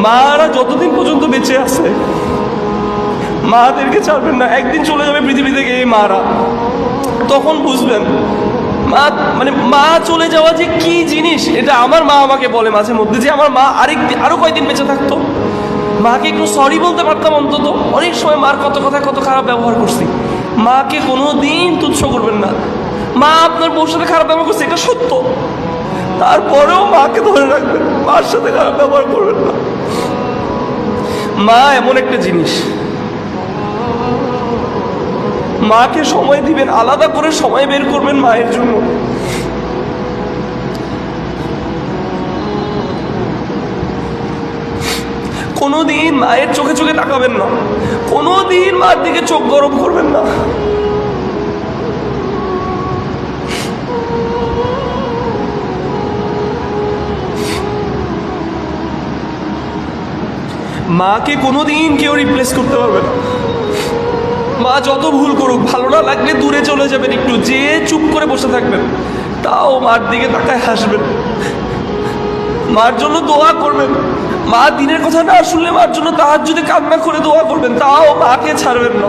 মারা যতদিন পর্যন্ত বেঁচে আছে মাদেরকে ছাড়বেন না। একদিন চলে যাবে পৃথিবী থেকে এই মারা, তখন বুঝবেন মানে মা চলে যাওয়া যে কি জিনিস। এটা আমার মা আমাকে বলে মাঝে মধ্যে যে আমার মা আরো কয়দিন বেঁচে থাকতো, মাকে একটু সরি বলতে পারতাম অন্তত। অনেক সময় মার কত কথা কত খারাপ ব্যবহার করছি, মাকে কোনো দিন তুচ্ছ করবেন না। মা আপনার বউর সাথে খারাপ ব্যবহার করছে, এটা সত্য, তারপরেও মাকে ধরে রাখবেন, মার সাথে খারাপ ব্যবহার করবেন না। মা এমন একটা জিনিস, মাকে সময় দিবেন, আলাদা করে সময় বের করবেন মায়ের জন্য। কোনোদিন মায়ের চোখে চোখে তাকাবেন না, কোনোদিন মার দিকে চোখ গরম করবেন না। মাকে কোনোদিন কেউ রিপ্লেস করতে পারবে না। মা যত ভুল করুক, ভালো না লাগলে দূরে চলে যাবেন, একটু যেয়ে চুপ করে বসে থাকবেন, তাও মার দিকে তাকায় হাসবেন, মার জন্য দোয়া করবেন। মা দিনের কথা না শুনলে মার জন্য তাহাজ্জুদে কান্না করে দোয়া করবেন, তাও মাকে ছাড়বেন না।